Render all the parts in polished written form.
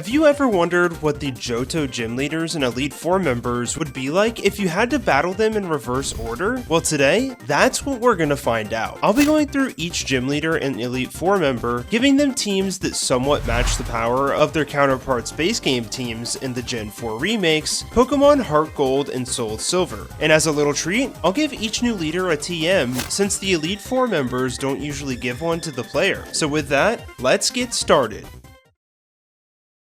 Have you ever wondered what the Johto gym leaders and Elite Four members would be like if you had to battle them in reverse order? Well, today, that's what we're gonna find out. I'll be going through each gym leader and Elite Four member, giving them teams that somewhat match the power of their counterparts base game teams in the Gen 4 remakes, Pokémon Heart Gold and Soul Silver. And as a little treat, I'll give each new leader a TM, since the Elite Four members don't usually give one to the player. So with that, let's get started.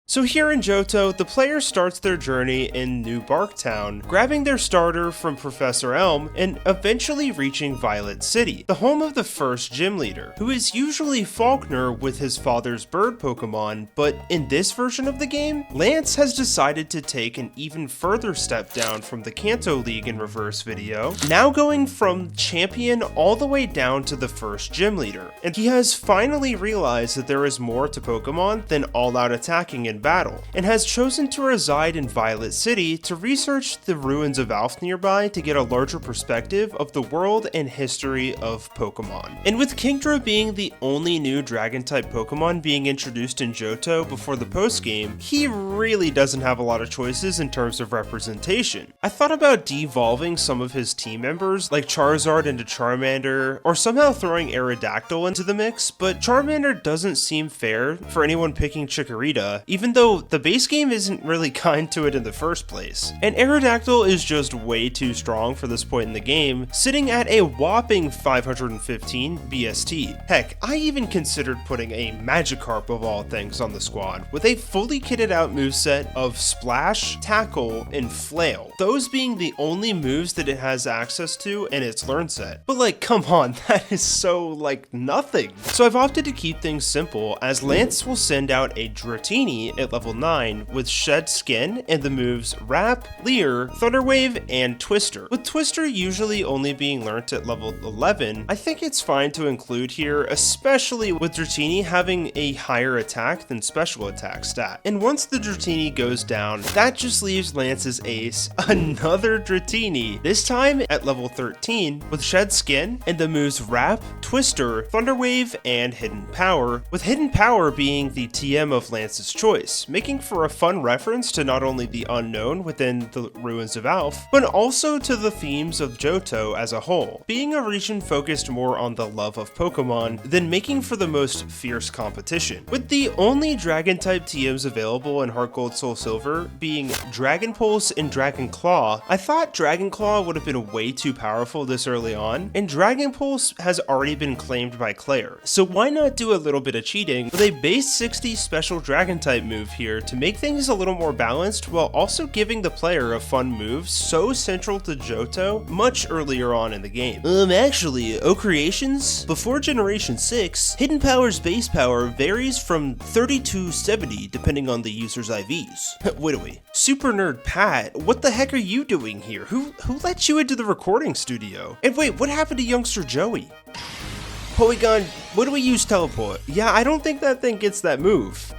So here in Johto, the player starts their journey in New Barktown, grabbing their starter from Professor Elm and eventually reaching Violet City, the home of the first gym leader, who is usually Faulkner with his father's bird Pokemon, but in this version of the game, Lance has decided to take an even further step down from the Kanto League in reverse video, now going from champion all the way down to the first gym leader, and he has finally realized that there is more to Pokemon than all-out attacking in battle, and has chosen to reside in Violet City to research the ruins of Alph nearby to get a larger perspective of the world and history of Pokemon. And with Kingdra being the only new Dragon-type Pokemon being introduced in Johto before the post-game, he really doesn't have a lot of choices in terms of representation. I thought about devolving some of his team members, like Charizard into Charmander, or somehow throwing Aerodactyl into the mix, but Charmander doesn't seem fair for anyone picking Chikorita, even though the base game isn't really kind to it in the first place. And Aerodactyl is just way too strong for this point in the game, sitting at a whopping 515 BST. Heck, I even considered putting a Magikarp of all things on the squad, with a fully kitted out moveset of Splash, Tackle, and Flail, those being the only moves that it has access to in its learn set. But like, come on, that is so like nothing. So I've opted to keep things simple, as Lance will send out a Dratini at level 9 with Shed Skin and the moves Wrap, Leer, Thunder Wave, and Twister. With Twister usually only being learnt at level 11, I think it's fine to include here, especially with Dratini having a higher attack than special attack stat. And once the Dratini goes down, that just leaves Lance's ace, another Dratini, this time at level 13 with Shed Skin and the moves Wrap, Twister, Thunder Wave, and Hidden Power, with Hidden Power being the TM of Lance's choice, making for a fun reference to not only the unknown within the ruins of Alph, but also to the themes of Johto as a whole, being a region focused more on the love of Pokemon than making for the most fierce competition. With the only Dragon-type TMs available in Heart Gold Soul Silver being Dragon Pulse and Dragon Claw, I thought Dragon Claw would have been way too powerful this early on, and Dragon Pulse has already been claimed by Claire, so why not do a little bit of cheating with a base 60 special Dragon-type move here to make things a little more balanced while also giving the player a fun move so central to Johto much earlier on in the game. Actually, Creations, before Generation 6, Hidden Power's base power varies from 30 to 70 depending on the user's IVs. Wait. Super Nerd Pat, what the heck are you doing here? Who let you into the recording studio? And wait, what happened to youngster Joey? Polygon, what do we use teleport? Yeah, I don't think that thing gets that move.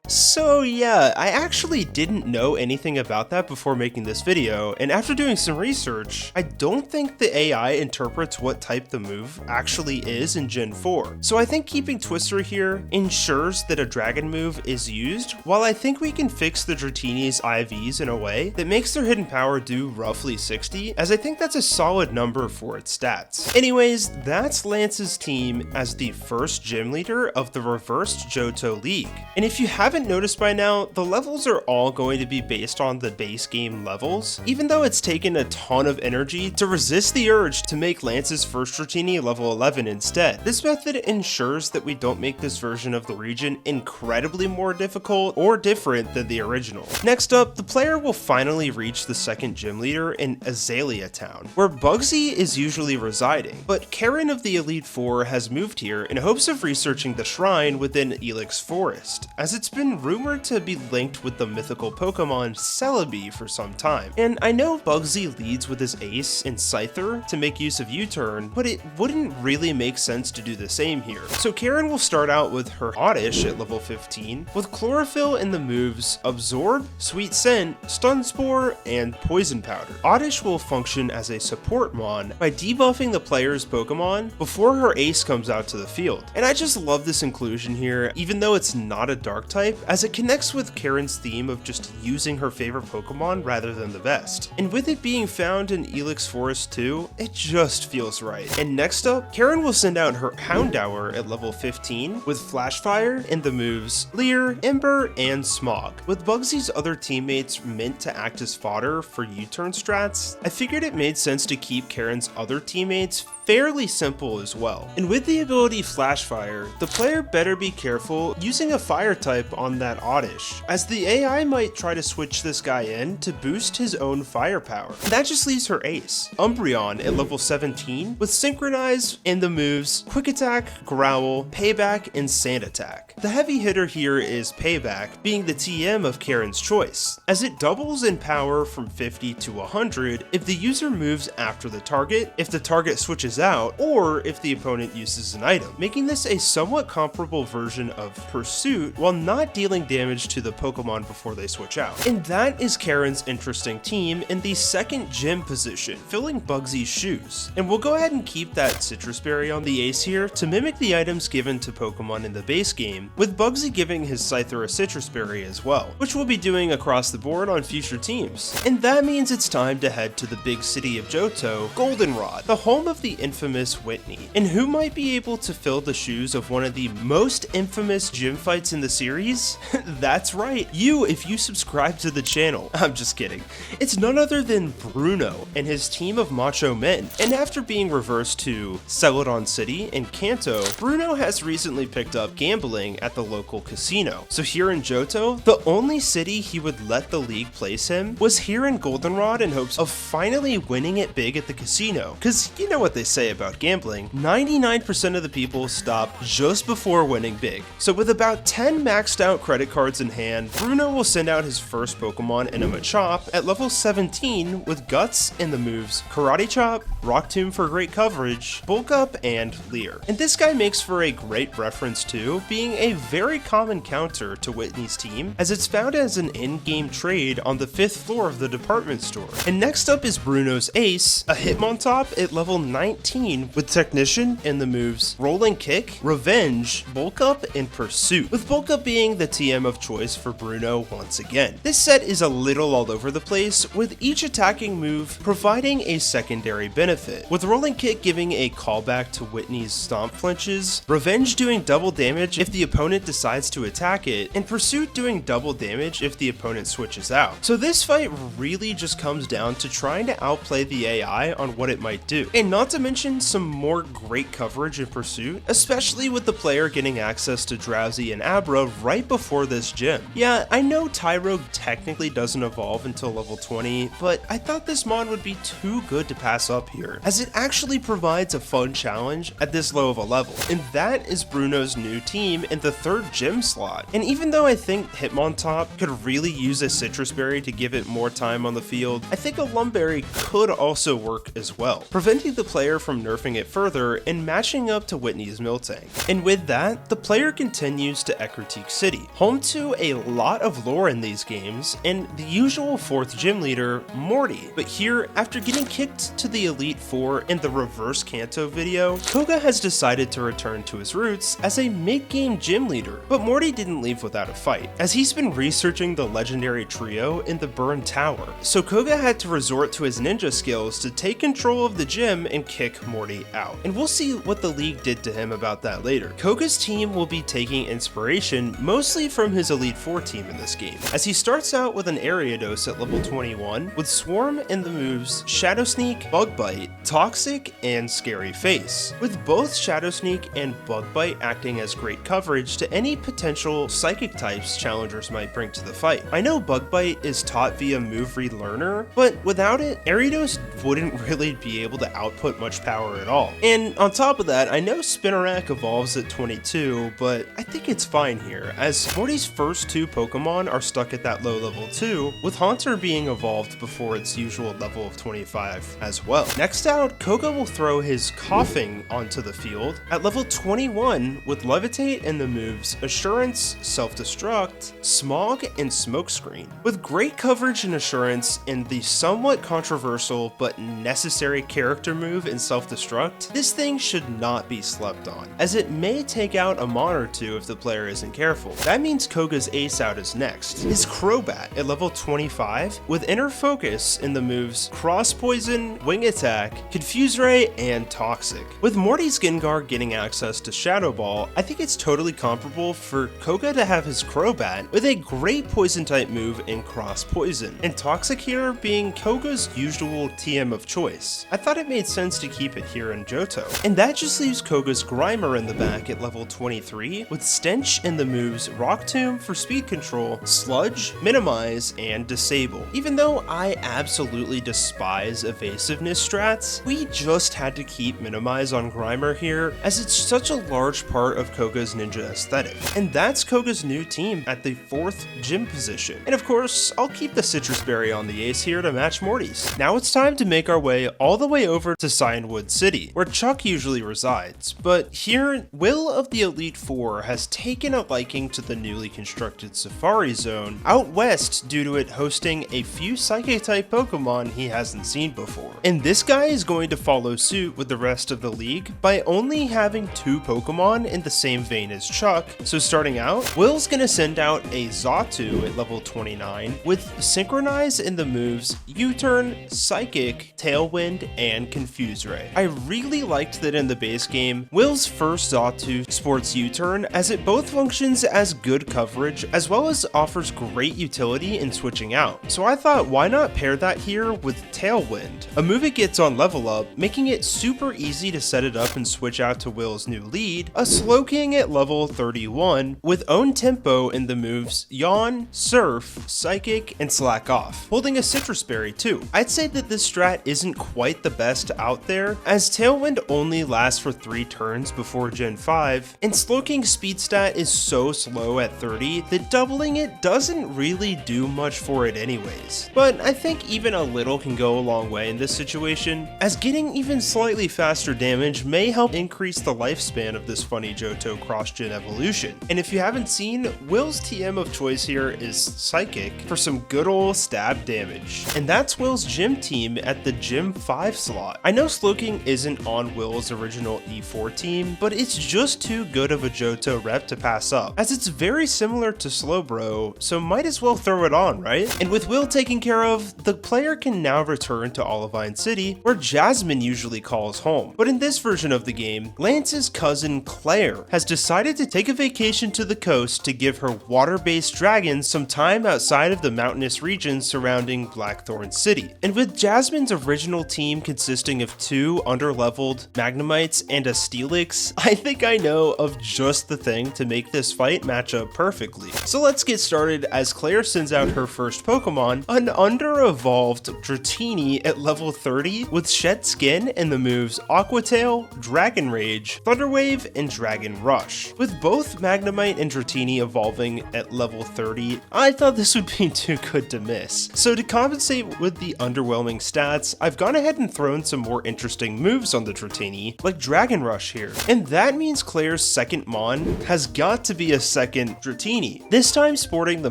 So yeah, I actually didn't know anything about that before making this video, and after doing some research, I don't think the AI interprets what type the move actually is in Gen 4. So I think keeping Twister here ensures that a dragon move is used, while I think we can fix the Dratini's IVs in a way that makes their hidden power do roughly 60, as I think that's a solid number for its stats. Anyways, that's Lance's team as the first gym leader of the reversed Johto League. And if you haven't noticed by now, the levels are all going to be based on the base game levels, even though it's taken a ton of energy to resist the urge to make Lance's first Dratini level 11 instead. This method ensures that we don't make this version of the region incredibly more difficult or different than the original. Next up, the player will finally reach the second gym leader in Azalea Town, where Bugsy is usually residing, but Karen of the Elite Four has moved here in hopes of researching the shrine within Elix Forest, as it's been been rumored to be linked with the mythical Pokemon Celebi for some time. And I know Bugsy leads with his Ace and Scyther to make use of U-turn, but it wouldn't really make sense to do the same here. So Karen will start out with her Oddish at level 15, with Chlorophyll in the moves Absorb, Sweet Scent, Stun Spore, and Poison Powder. Oddish will function as a support mon by debuffing the player's Pokemon before her Ace comes out to the field. And I just love this inclusion here, even though it's not a dark type, as it connects with Karen's theme of just using her favorite Pokemon rather than the best. And with it being found in Elix Forest too, it just feels right. And next up, Karen will send out her Houndour at level 15 with Flashfire and the moves Leer, Ember, and Smog. With Bugsy's other teammates meant to act as fodder for U-turn strats, I figured it made sense to keep Karen's other teammates fairly simple as well. And with the ability Flashfire, the player better be careful using a fire type on that Oddish, as the AI might try to switch this guy in to boost his own firepower. And that just leaves her Ace, Umbreon at level 17, with Synchronize and the moves Quick Attack, Growl, Payback, and Sand Attack. The heavy hitter here is Payback, being the TM of Karen's choice, as it doubles in power from 50 to 100 if the user moves after the target, if the target switches out, or if the opponent uses an item, making this a somewhat comparable version of Pursuit while not dealing damage to the Pokemon before they switch out. And that is Karen's interesting team in the second gym position, filling Bugsy's shoes. And we'll go ahead and keep that Citrus Berry on the Ace here to mimic the items given to Pokemon in the base game, with Bugsy giving his Scyther a Citrus Berry as well, which we'll be doing across the board on future teams. And that means it's time to head to the big city of Johto, Goldenrod, the home of the infamous Whitney. And who might be able to fill the shoes of one of the most infamous gym fights in the series? That's right, you if you subscribe to the channel. I'm just kidding. It's none other than Bruno and his team of macho men. And after being reversed to Celadon City and Kanto, Bruno has recently picked up gambling at the local casino. So here in Johto, the only city he would let the league place him was here in Goldenrod in hopes of finally winning it big at the casino. Cause you know what they say about gambling, 99% of the people stop just before winning big. So with about 10 maxed out credit cards in hand, Bruno will send out his first Pokemon in a Machop at level 17 with Guts and the moves Karate Chop, Rock Tomb for great coverage, Bulk Up, and Leer. And this guy makes for a great reference too, being a very common counter to Whitney's team, as it's found as an in-game trade on the 5th floor of the department store. And next up is Bruno's Ace, a Hitmontop at level 19 with Technician and the moves Rolling Kick, Revenge, Bulk Up, and Pursuit, with Bulk Up being the TM of choice for Bruno once again. This set is a little all over the place, with each attacking move providing a secondary benefit, with Rolling Kick giving a callback to Whitney's Stomp flinches, Revenge doing double damage if the opponent decides to attack it, and Pursuit doing double damage if the opponent switches out. So this fight really just comes down to trying to outplay the AI on what it might do, and not to mention some more great coverage in Pursuit, especially with the player getting access to Drowsy and Abra right before this gym. Yeah, I know Tyrogue technically doesn't evolve until level 20, but I thought this mod would be too good to pass up here, as it actually provides a fun challenge at this low of a level, and that is Bruno's new team in the 3rd gym slot. And even though I think Hitmontop could really use a Citrus Berry to give it more time on the field, I think a Lumberry could also work as well, preventing the player from nerfing it further and matching up to Whitney's Miltank. And with that, the player continues to Ecruteak City, home to a lot of lore in these games, and the usual 4th gym leader, Morty. But here, after getting kicked to the Elite Four in the reverse Kanto video, Koga has decided to return to his roots as a mid-game gym leader. But Morty didn't leave without a fight, as he's been researching the legendary trio in the Burn Tower. So Koga had to resort to his ninja skills to take control of the gym and kick Morty out. And we'll see what the league did to him about that later. Koga's team will be taking inspiration mostly from his Elite Four team in this game, as he starts out with an Ariados at level 21, with Swarm and the moves Shadow Sneak, Bug Bite, Toxic, and Scary Face, with both Shadow Sneak and Bug Bite acting as great coverage to any potential Psychic types challengers might bring to the fight. I know Bug Bite is taught via Move Read Learner, but without it, Ariados wouldn't really be able to output much power at all. And on top of that, I know Spinarak evolves at 22, but I think it's fine here, as Morty's first two Pokemon are stuck at that low level 2, with Haunter being evolved before its usual level of 25 as well. Next out, Koga will throw his Coughing onto the field at level 21 with Levitate and the moves Assurance, Self-Destruct, Smog, and Smokescreen. With great coverage and Assurance and the somewhat controversial but necessary character move in Self-Destruct, this thing should not be slept on, as it may take out a Mon or two if the player isn't careful. That means Koga's ace out is next. His Crobat at level 25 with Inner Focus in the moves Cross Poison, Wing Attack, Confuse Ray, and Toxic. With Morty's Gengar getting access to Shadow Ball, I think it's totally comparable for Koga to have his Crobat with a great Poison type move in Cross Poison, and Toxic here being Koga's usual TM of choice. I thought it made sense to keep it here in Johto. And that just leaves Koga's Grimer in the back at level 23 with Stench in the moves Rock Tomb for speed control, Sludge, Minimize, and Disable. Even though I absolutely despise evasiveness strats, we just had to keep Minimize on Grimer here as it's such a large part of Koga's ninja aesthetic. And that's Koga's new team at the 4th gym position. And of course, I'll keep the Citrus Berry on the ace here to match Morty's. Now it's time to make our way all the way over to Cyanwood City, where Chuck usually resides. But here, Will of the Elite Four has taken a liking to the newly constructed Safari Zone out west due to it hosting a few Psychic-type Pokemon he hasn't seen before. And this guy is going to follow suit with the rest of the league by only having 2 Pokemon in the same vein as Chuck. So starting out, Will's gonna send out a Xatu at level 29 with Synchronize in the moves U-Turn, Psychic, Tailwind, and Confuse Ray. I really liked that in the base game, Will's first Xatu sports U-Turn, as it both functions as good coverage as well as offers great utility in switching out. So I thought, why not pair that here with Tailwind, a move it gets on level up, making it super easy to set it up and switch out to Will's new lead, a Slowking at level 31 with Own Tempo in the moves Yawn, Surf, Psychic, and Slack Off, holding a Citrus Berry too. I'd say that this strat isn't quite the best out there, as Tailwind only lasts for 3 turns before Gen 5, and Slowking's speed stat is so slow at 30 that doubling it doesn't really do much for it anyways. But I think even a little can go a long way in this situation, as getting even slightly faster damage may help increase the lifespan of this funny Johto cross-gen evolution. And if you haven't seen, Will's TM of choice here is Psychic for some good old stab damage. And that's Will's gym team at the Gym 5 slot. I know Slowking isn't on Will's original E4 team, but it's just too good of a Johto rep to pass up, as it's very similar to Slowbro, so might as well throw it on, right? And with Will taken care of, the player can now return to Olivine City, where Jasmine usually calls home. But in this version of the game, Lance's cousin Claire has decided to take a vacation to the coast to give her water-based dragons some time outside of the mountainous regions surrounding Blackthorn City. And with Jasmine's original team consisting of 2 underleveled Magnemites and a Steelix, I think I know of just the thing to make this fight match up perfectly. So let's get started as Claire sends out her first Pokemon, an under-evolved Dratini at level 30 with Shed Skin and the moves Aqua Tail, Dragon Rage, Thunder Wave, and Dragon Rush. With both Magnemite and Dratini evolving at level 30, I thought this would be too good to miss. So to compensate with the underwhelming stats, I've gone ahead and thrown some more interesting moves on the Dratini, like Dragon Rush here. And that means Claire's second Mon has got to be a second Dratini, this time sporting the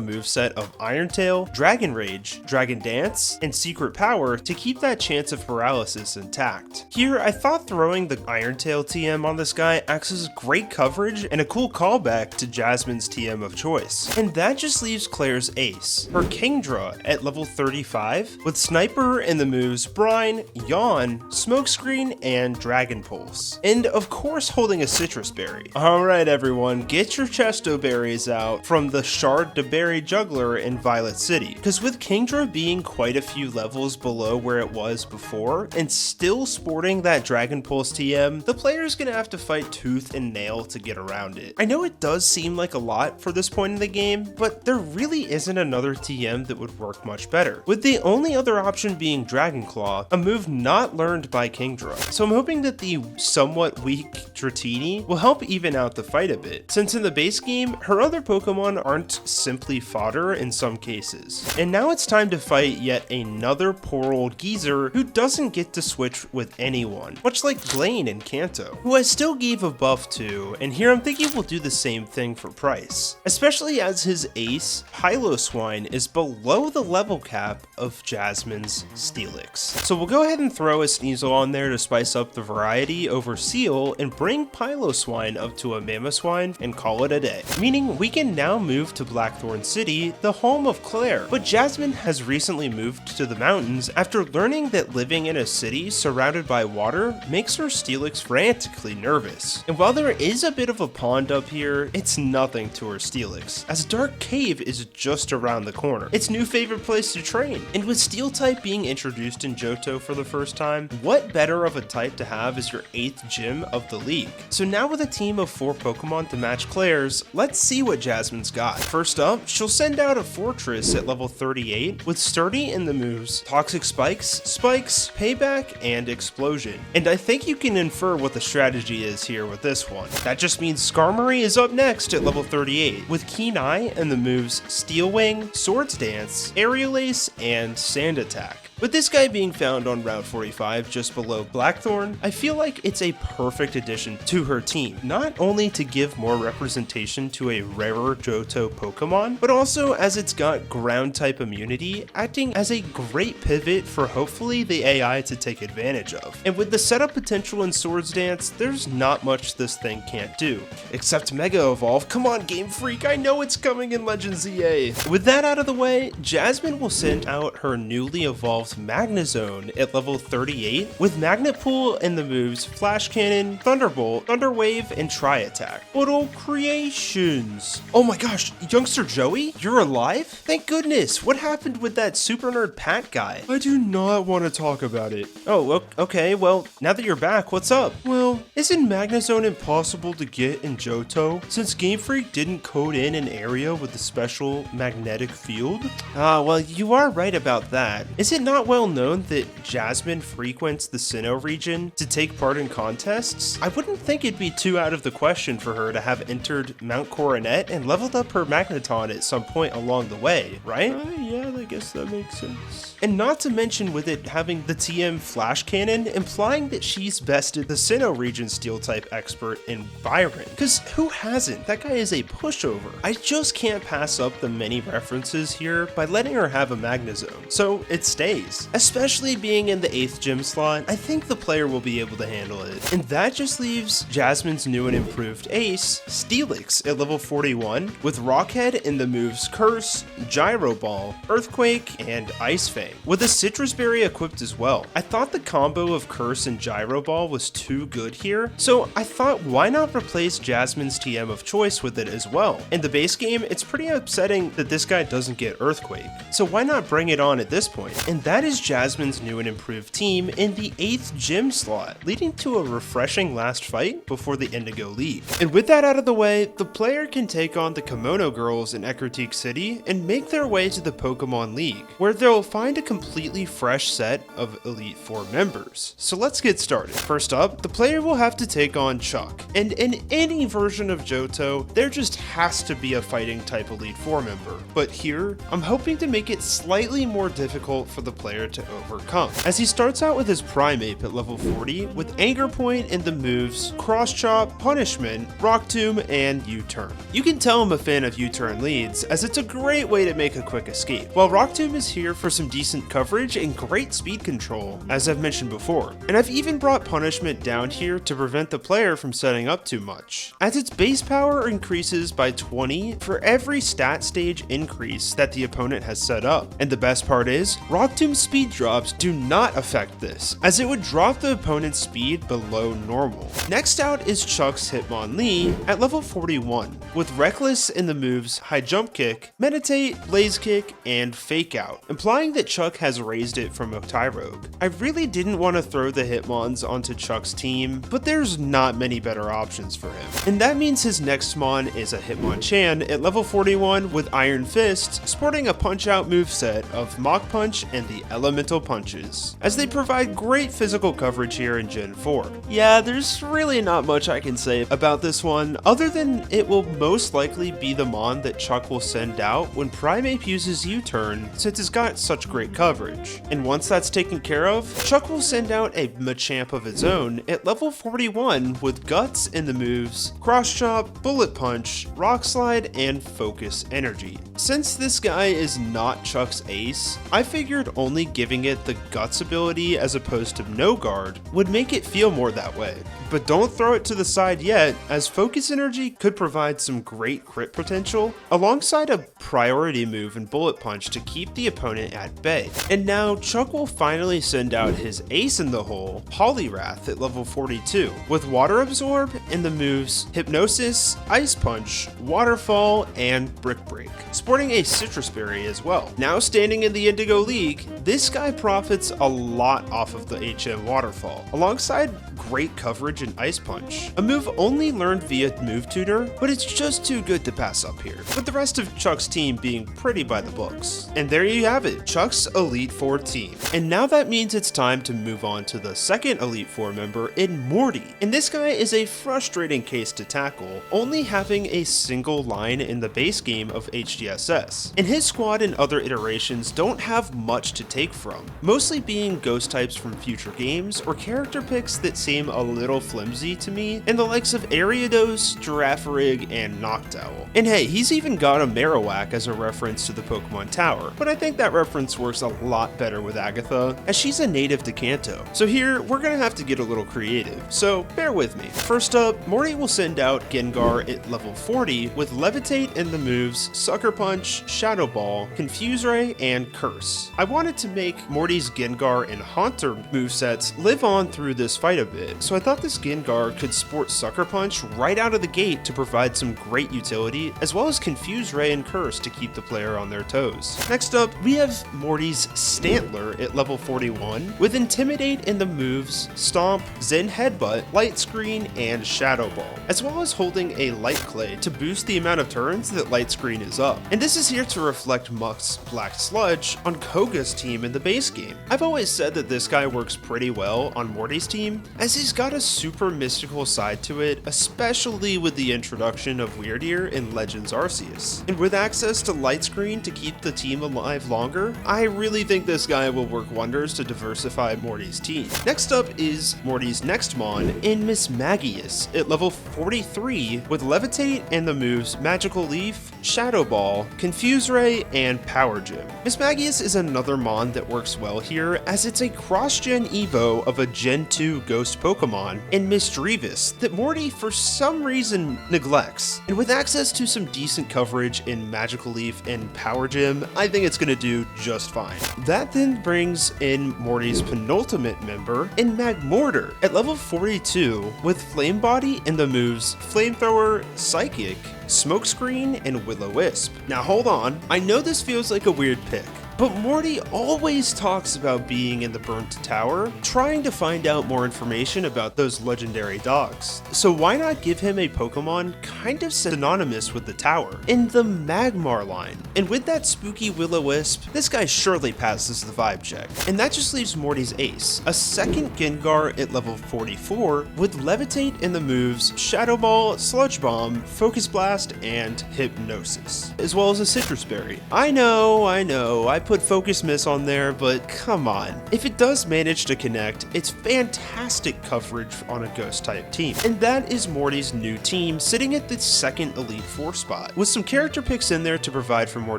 moveset of Iron Tail, Dragon Rage, Dragon Dance, and Secret Power to keep that chance of paralysis intact. Here, I thought throwing the Iron Tail TM on this guy acts as great coverage and a cool callback to Jasmine's TM of choice. And that just leaves Claire's ace, her Kingdra at level 35, with Sniper and the moves Brine, Yawn, Smokescreen, and Dragon Pulse. And of course holding a Citrus Berry. Alright everyone, get your Chesto Berries out from the Shard to Berry Juggler in Violet City, because with Kingdra being quite a few levels below where it was before, and still sporting that Dragon Pulse TM, the player's gonna have to fight tooth and nail to get around it. I know it does seem like a lot for this point in the game, but there really isn't another TM that would work much better, with the only other option being Dragon Dragon Claw, a move not learned by Kingdra. So I'm hoping that the somewhat weak Dratini will help even out the fight a bit, since in the base game, her other Pokemon aren't simply fodder in some cases. And now it's time to fight yet another poor old geezer who doesn't get to switch with anyone, much like Blaine in Kanto, who I still gave a buff to, and here I'm thinking we'll do the same thing for Price, especially as his ace, Piloswine, is below the level cap of Jasmine's Steelix. So we'll go ahead and throw a Sneasel on there to spice up the variety over Seal and bring Piloswine up to a Mamoswine and call it a day. Meaning we can now move to Blackthorn City, the home of Claire, but Jasmine has recently moved to the mountains after learning that living in a city surrounded by water makes her Steelix frantically nervous. And while there is a bit of a pond up here, it's nothing to her Steelix, as Dark Cave is just around the corner, its new favorite place to train. And with Steel type being introduced in Johto for the first time, what better of a type to have as your 8th gym of the league? So now with a team of 4 Pokemon to match Claire's, let's see what Jasmine's got. First up, she'll send out a Fortress at level 38 with Sturdy in the moves Toxic Spikes, Spikes, Payback, and Explosion. And I think you can infer what the strategy is here with this one. That just means Skarmory is up next at level 38 with Keen Eye and the moves Steel Wing, Swords Dance, Aerial Ace, and Sand Attack. With this guy being found on Route 45 just below Blackthorn, I feel like it's a perfect addition to her team, not only to give more representation to a rarer Johto Pokemon, but also as it's got ground type immunity, acting as a great pivot for hopefully the AI to take advantage of. And with the setup potential in Swords Dance, there's not much this thing can't do, except Mega Evolve. Come on, Game Freak, I know it's coming in Legends EA. With that out of the way, Jasmine will send out her newly evolved Magnezone at level 38 with Magnet Pool and the moves Flash Cannon, Thunderbolt, Thunder Wave, and Tri Attack. Little creations. Oh my gosh, youngster Joey, you're alive? Thank goodness. What happened with that super nerd Pat guy? I do not want to talk about it. Oh, okay, well, now that you're back, what's up? Well, isn't Magnezone impossible to get in Johto since Game Freak didn't code in an area with a special magnetic field? Well, you are right about that. Is it not well known that Jasmine frequents the Sinnoh region to take part in contests? I wouldn't think it'd be too out of the question for her to have entered Mount Coronet and leveled up her Magneton at some point along the way, right? Yeah, I guess that makes sense. And not to mention with it having the TM Flash Cannon, implying that she's bested the Sinnoh region Steel type expert in Byron. Cause who hasn't? That guy is a pushover. I just can't pass up the many references here by letting her have a Magnezone. So it stays. Especially being in the 8th gym slot, I think the player will be able to handle it. And that just leaves Jasmine's new and improved ace, Steelix at level 41, with Rockhead in the moves Curse, Gyro Ball, Earthquake, and Ice Fang, with a Citrus Berry equipped as well. I thought the combo of Curse and Gyro Ball was too good here, so I thought why not replace Jasmine's TM of choice with it as well. In the base game, it's pretty upsetting that this guy doesn't get Earthquake, so why not bring it on at this point? And that is Jasmine's new and improved team in the 8th gym slot, leading to a refreshing last fight before the Indigo League. And with that out of the way, the player can take on the Kimono Girls in Ecruteak City and make their way to the Pokemon League, where they'll find a completely fresh set of Elite Four members. So let's get started. First up, the player will have to take on Chuck. And in any version of Johto, there just has to be a fighting type Elite Four member. But here, I'm hoping to make it slightly more difficult for the player to overcome, as he starts out with his Primeape at level 40 with Anger Point and the moves Cross Chop, Punishment, Rock Tomb, and U-Turn. You can tell I'm a fan of U-Turn leads, as it's a great way to make a quick escape, while Rock Tomb is here for some decent coverage and great speed control, as I've mentioned before. And I've even brought Punishment down here to prevent the player from setting up too much, as its base power increases by 20 for every stat stage increase that the opponent has set up. And the best part is, Rock Tomb's speed drops do not affect this, as it would drop the opponent's speed below normal. Next out is Chuck's Hitmonlee at level 41, with Reckless in the moves High Jump Kick, Meditate, Blaze Kick, and Fake Out, implying that Chuck has raised it from a Tyrogue. I really didn't want to throw the Hitmons onto Chuck's team, but there's not many better options for him. And that means his next Mon is a Hitmonchan at level 41 with Iron Fist, sporting a Punch-Out moveset of Mach Punch and the the elemental punches, as they provide great physical coverage here in Gen 4. Yeah, there's really not much I can say about this one, other than it will most likely be the mon that Chuck will send out when Primeape uses U-turn, since it's got such great coverage. And once that's taken care of, Chuck will send out a Machamp of its own at level 41 with Guts in the moves Cross Chop, Bullet Punch, Rock Slide, and Focus Energy. Since this guy is not Chuck's ace, I figured only giving it the Guts ability as opposed to no guard would make it feel more that way. But don't throw it to the side yet, as Focus Energy could provide some great crit potential, alongside a priority move in Bullet Punch to keep the opponent at bay. And now Chuck will finally send out his ace in the hole, Poliwrath at level 42, with Water Absorb and the moves Hypnosis, Ice Punch, Waterfall, and Brick Break, sporting a Citrus Berry as well. Now standing in the Indigo League, this guy profits a lot off of the HM Waterfall, alongside great coverage in Ice Punch, a move only learned via Move Tutor, but it's just too good to pass up here, with the rest of Chuck's team being pretty by the books. And there you have it, Chuck's Elite Four team. And now that means it's time to move on to the second Elite Four member in Morty. And this guy is a frustrating case to tackle, only having a single line in the base game of HGSS. And his squad and other iterations don't have much to take from, mostly being ghost types from future games or character picks that seem a little flimsy to me, and the likes of Ariados, Girafarig, and Noctowl. And hey, he's even got a Marowak as a reference to the Pokemon Tower, but I think that reference works a lot better with Agatha, as she's a native to Kanto. So here, we're gonna have to get a little creative, so bear with me. First up, Morty will send out Gengar at level 40 with Levitate and the moves Sucker Punch, Shadow Ball, Confuse Ray, and Curse. I wanted to make Morty's Gengar and Haunter movesets live on through this fight a bit, so I thought this Gengar could sport Sucker Punch right out of the gate to provide some great utility, as well as Confuse Ray and Curse to keep the player on their toes. Next up, we have Morty's Stantler at level 41 with Intimidate in the moves Stomp, Zen Headbutt, Light Screen, and Shadow Ball, as well as holding a Light Clay to boost the amount of turns that Light Screen is up. And this is here to reflect Muck's Black Sludge on Koga's team in the base game. I've always said that this guy works pretty well on Morty's team, as he's got a super mystical side to it, especially with the introduction of Weirdeer in Legends Arceus. And with access to Light Screen to keep the team alive longer, I really think this guy will work wonders to diversify Morty's team. Next up is Morty's next mon in Mismagius at level 43 with Levitate and the moves Magical Leaf, Shadow Ball, Confuse Ray, and Power Gem. Mismagius is another mon that works well here, as it's a cross-gen evo of a Gen 2 ghost Pokemon in Misdreavus that Morty for some reason neglects. And with access to some decent coverage in Magical Leaf and Power Gem, I think it's gonna do just fine. That then brings in Morty's penultimate member in Magmortar at level 42 with Flame Body and the moves Flamethrower, Psychic, Smokescreen, and Will-O-Wisp. Now hold on, I know this feels like a weird pick, but Morty always talks about being in the Burnt Tower, trying to find out more information about those legendary dogs. So why not give him a Pokemon kind of synonymous with the tower, in the Magmar line? And with that spooky Will-O-Wisp, this guy surely passes the vibe check. And that just leaves Morty's ace, a second Gengar at level 44 with Levitate in the moves Shadow Ball, Sludge Bomb, Focus Blast, and Hypnosis, as well as a Citrus Berry. I know, I put Focus Miss on there, but come on. If it does manage to connect, it's fantastic coverage on a ghost type team. And that is Morty's new team, sitting at the second Elite Four spot. With some character picks in there to provide for more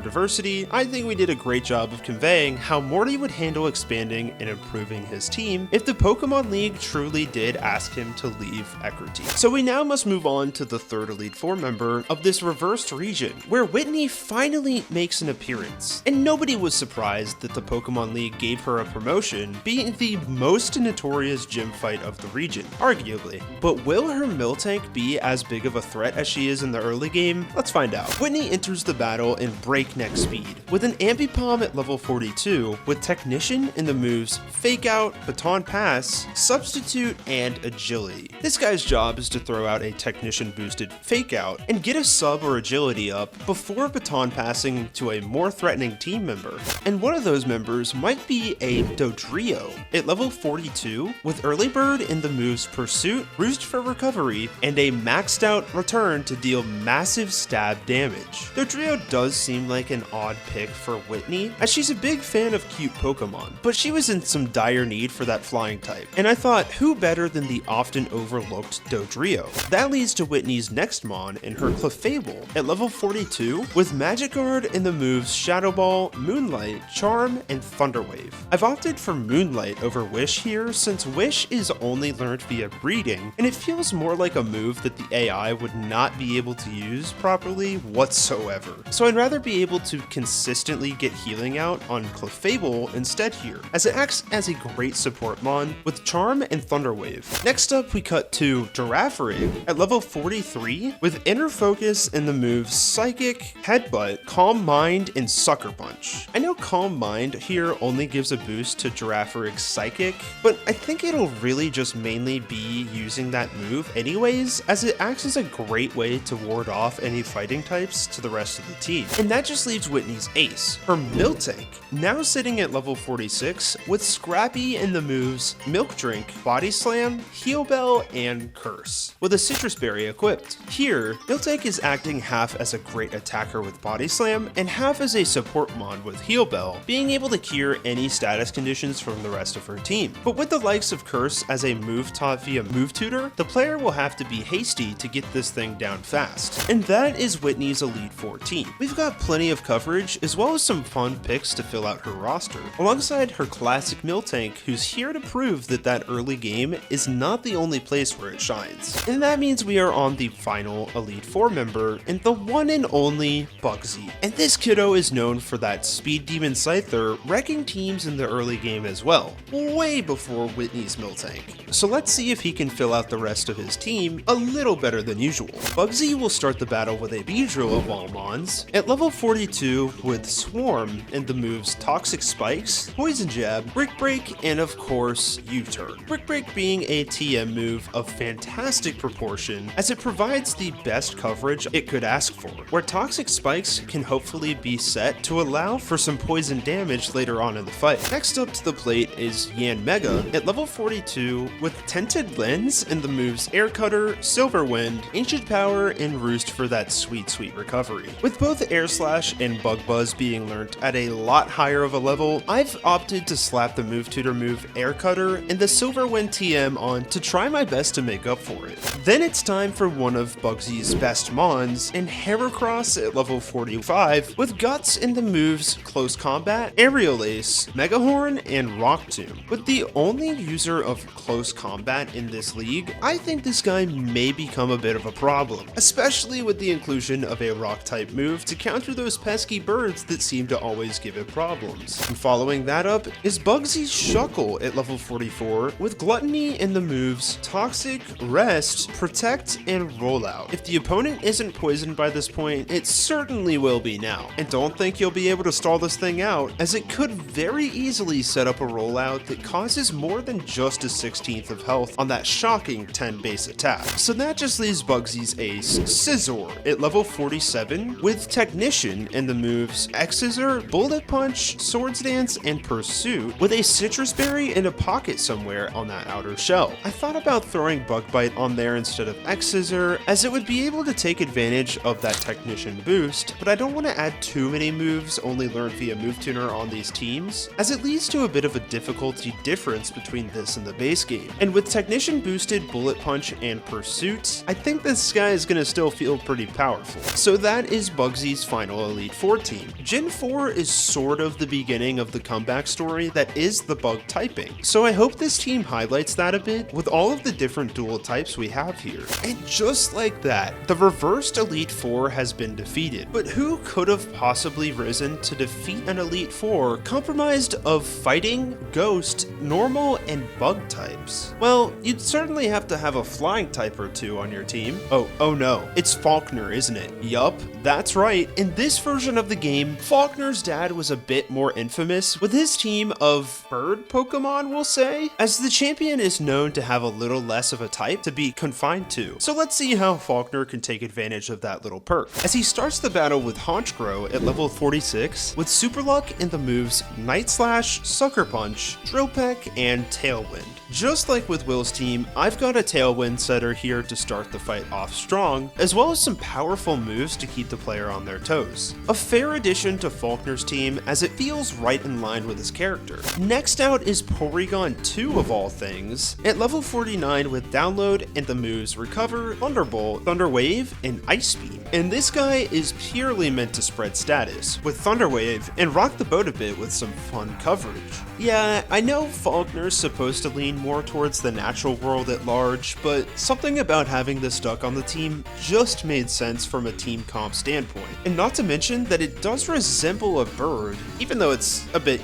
diversity, I think we did a great job of conveying how Morty would handle expanding and improving his team if the Pokemon League truly did ask him to leave Ecruteak. So we now must move on to the third Elite Four member of this reversed region, where Whitney finally makes an appearance. And nobody was surprised that the Pokemon League gave her a promotion, being the most notorious gym fight of the region, arguably. But will her Miltank be as big of a threat as she is in the early game? Let's find out. Whitney enters the battle in breakneck speed, with an Ambipom at level 42, with Technician in the moves Fake Out, Baton Pass, Substitute, and Agility. This guy's job is to throw out a Technician boosted Fake Out and get a sub or agility up before baton passing to a more threatening team member. And one of those members might be a Dodrio at level 42 with Early Bird in the moves Pursuit, Roost for Recovery, and a maxed out return to deal massive stab damage. Dodrio does seem like an odd pick for Whitney, as she's a big fan of cute Pokemon, but she was in some dire need for that flying type, and I thought who better than the often overlooked Dodrio. That leads to Whitney's next Mon in her Clefable at level 42 with Magic Guard in the moves Shadow Ball, Moonlight, Charm, and Thunder Wave. I've opted for Moonlight over Wish here since Wish is only learned via breeding, and it feels more like a move that the AI would not be able to use properly whatsoever. So I'd rather be able to consistently get healing out on Clefable instead here, as it acts as a great support Mon with Charm and Thunder Wave. Next up, we cut to Girafarig at level 43 with Inner Focus in the moves Psychic, Headbutt, Calm Mind, and Sucker Punch. I know Calm Mind here only gives a boost to Girafarig's Psychic, but I think it'll really just mainly be using that move anyways, as it acts as a great way to ward off any fighting types to the rest of the team. And that just leaves Whitney's ace, her Miltank, now sitting at level 46 with Scrappy in the moves Milk Drink, Body Slam, Heal Bell, and Curse, with a Citrus Berry equipped. Here, Miltank is acting half as a great attacker with Body Slam and half as a support Mon with Heal Bell, being able to cure any status conditions from the rest of her team. But with the likes of Curse as a move taught via Move Tutor, the player will have to be hasty to get this thing down fast. And that is Whitney's Elite 14. We've got plenty of coverage as well as some fun picks to fill out her roster, alongside her classic Miltank, who's here to prove that that early game is not the only place where it shines. And that means we are on the final Elite 4 member, and the one and only Bugsy. And this kiddo is known for that Speed Demon Scyther wrecking teams in the early game as well, way before Whitney's Miltank. So let's see if he can fill out the rest of his team a little better than usual. Bugsy will start the battle with a Beedrill of all Mons at level 42 with Swarm and the moves Toxic Spikes, Poison Jab, Brick Break, and of course U-Turn. Brick Break being a TM move of fantastic proportion as it provides the best coverage it could ask for, where Toxic Spikes can hopefully be set to allow for some poison damage later on in the fight. Next up to the plate is Yanmega at level 42 with Tinted Lens and the moves Air Cutter, Silver Wind, Ancient Power, and Roost for that sweet recovery. With both Air Slash and Bug Buzz being learned at a lot higher of a level, I've opted to slap the Move Tutor move Air Cutter and the Silver Wind TM on to try my best to make up for it. Then it's time for one of Bugsy's best Mons in Heracross at level 45 with Guts in the moves Close Combat, Aerial Ace, Megahorn, and Rock Tomb. With the only user of Close Combat in this league, I think this guy may become a bit of a problem, especially with the inclusion of a rock type move to counter those pesky birds that seem to always give it problems. And following that up is Bugsy's Shuckle at level 44 with Gluttony in the moves Toxic, Rest, Protect, and Rollout. If the opponent isn't poisoned by this point, it certainly will be now. And don't think you'll be able to stall this thing out, as it could very easily set up a rollout that causes more than just a 16th of health on that shocking 10 base attack. So that just leaves Bugsy's ace, Scizor, at level 47 with Technician in the moves X-Scissor, Bullet Punch, Swords Dance, and Pursuit with a Citrus Berry in a pocket somewhere on that outer shell. I thought about throwing Bug Bite on there instead of X-Scissor, as it would be able to take advantage of that Technician boost, but I don't want to add too many moves only learned via Move Tuner on these teams, as it leads to a bit of a difficulty difference between this and the base game. And with Technician boosted Bullet Punch and Pursuit, I think this guy is going to still feel pretty powerful. So that is Bugsy's final Elite 4 team. Gen 4 is sort of the beginning of the comeback story that is the bug typing. So I hope this team highlights that a bit with all of the different dual types we have here. And just like that, the reversed Elite 4 has been defeated. But who could have possibly risen to defeat an Elite 4 comprised of fighting, ghost, normal, and bug types? Well, you'd certainly have to have a flying type or two on your team. Oh no, it's Faulkner, isn't it? Yup, that's right. In this version of the game, Faulkner's dad was a bit more infamous with his team of bird Pokemon, we'll say, as the champion is known to have a little less of a type to be confined to. So let's see how Faulkner can take advantage of that little perk. As he starts the battle with Honchkrow at level 46 with Super Luck in the moves Night Slash, Sucker Punch, Drill Peck, and Tailwind. Just like with Will's team, I've got a Tailwind setter here to start the fight off strong, as well as some powerful moves to keep the player on their toes. A fair addition to Faulkner's team, as it feels right in line with his character. Next out is Porygon 2 of all things, at level 49 with Download and the moves Recover, Thunderbolt, Thunder Wave, and Ice Beam. And this guy is purely meant to spread status, with Thunder Wave, and rock the boat a bit with some fun coverage. Yeah, I know Faulkner's supposed to lean more towards the natural world at large, but something about having this duck on the team just made sense from a team comp standpoint. And not to mention that it does resemble a bird, even though it's a bit,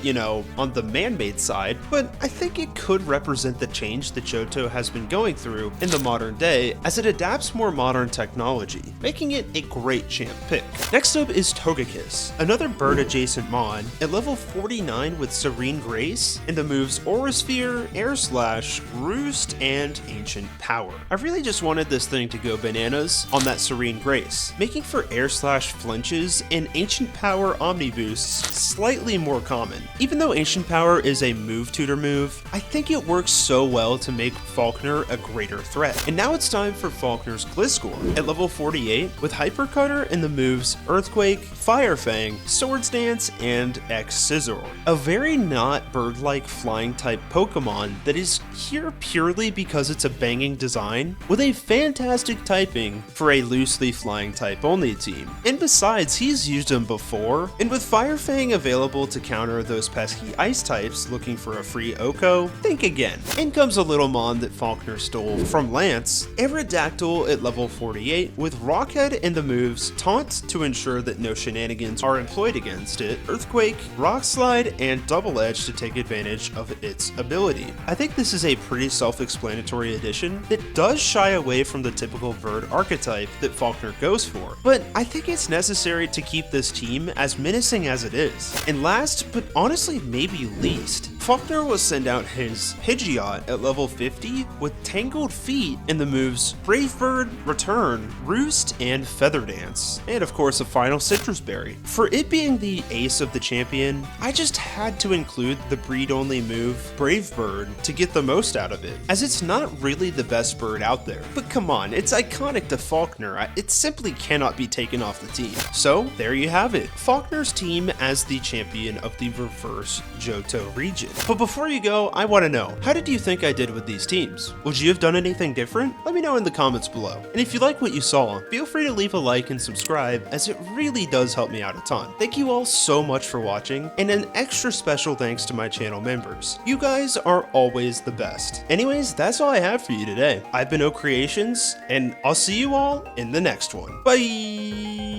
on the man-made side, but I think it could represent the change that Johto has been going through in the modern day as it adapts more modern technology, making it a great champ pick. Next up is Togekiss, another bird-adjacent mon, at level 49 with Serene Grace, and the moves Aura Sphere, Air Slash, Roost, and Ancient Power. I really just wanted this thing to go bananas on that Serene Grace, making for Air Slash flinches and Ancient Power Omni Boosts slightly more common. Even though Ancient Power is a move tutor move, I think it works so well to make Faulkner a greater threat. And now it's time for Faulkner's Gliscor, at level 48 with Hyper Cutter and the moves Earthquake, Fire Fang, Swords Dance, and X Scizor. A very not bird-like flying type Pokemon that is here purely because it's a banging design, with a fantastic typing for a loosely flying type only team. And besides, he's used him before, and with Fire Fang available to counter those pesky ice types looking for a free Oko, think again. In comes a little mon that Faulkner stole from Lance, Aerodactyl at level 48 with Rockhead and the moves Taunt to ensure that no shenanigans are employed against it, Earthquake, Rock Slide, and Double Edge to take advantage of its ability. I think this is a pretty self-explanatory addition that does shy away from the typical bird archetype that Faulkner goes for, but I think it's necessary to keep this team as menacing as it is. And last, but honestly maybe least, Faulkner will send out his Pidgeot at level 50 with Tangled Feet in the moves Brave Bird, Return, Roost, and Feather Dance, and of course a final Citrus Berry. For it being the ace of the champion, I just had to include the breed-only move Brave Bird to get the most out of it, as it's not really the best bird out there. But come on, it's iconic to Faulkner, it simply cannot be taken off the team. So there you have it, Faulkner's team as the champion of the reverse Johto region. But before you go, I want to know, how did you think I did with these teams? Would you have done anything different? Let me know in the comments below. And if you like what you saw, feel free to leave a like and subscribe, as it really does help me out a ton. Thank you all so much for watching, and an extra special thanks to my channel members. You guys are always the best. Anyways, that's all I have for you today. I've been O Creations, and I'll see you all in the next one. Bye!